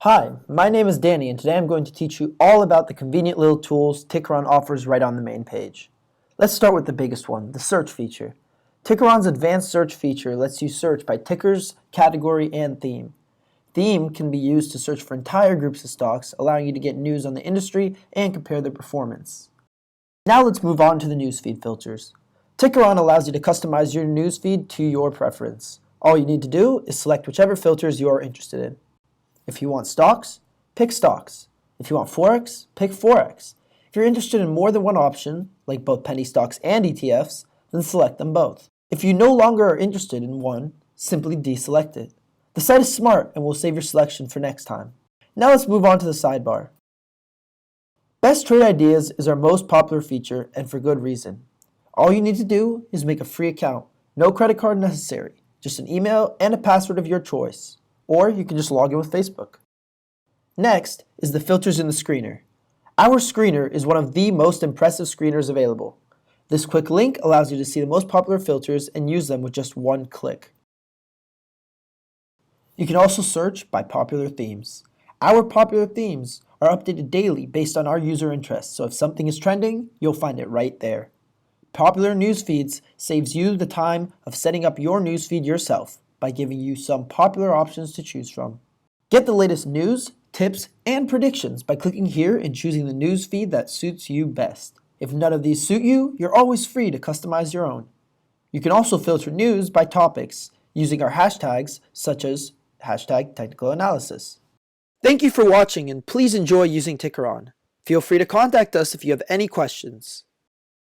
Hi, my name is Danny, and today I'm going to teach you all about the convenient little tools Tickeron offers right on the main page. Let's start with the biggest one, the search feature. Tickeron's advanced search feature lets you search by tickers, category, and theme. Theme can be used to search for entire groups of stocks, allowing you to get news on the industry and compare their performance. Now let's move on to the newsfeed filters. Tickeron allows you to customize your newsfeed to your preference. All you need to do is select whichever filters you are interested in. If you want stocks, pick stocks. If you want Forex, pick Forex. If you're interested in more than one option, like both penny stocks and ETFs, then select them both. If you no longer are interested in one, simply deselect it. The site is smart and will save your selection for next time. Now let's move on to the sidebar. Best Trade Ideas is our most popular feature, and for good reason. All you need to do is make a free account. No credit card necessary, just an email and a password of your choice. Or you can just log in with Facebook. Next is the filters in the screener. Our screener is one of the most impressive screeners available. This quick link allows you to see the most popular filters and use them with just one click. You can also search by popular themes. Our popular themes are updated daily based on our user interests, so if something is trending, you'll find it right there. Popular news feeds saves you the time of setting up your news feed yourself by giving you some popular options to choose from. Get the latest news, tips, and predictions by clicking here and choosing the news feed that suits you best. If none of these suit you, you're always free to customize your own. You can also filter news by topics using our hashtags such as #technicalanalysis. Thank you for watching, and please enjoy using Tickeron. Feel free to contact us if you have any questions.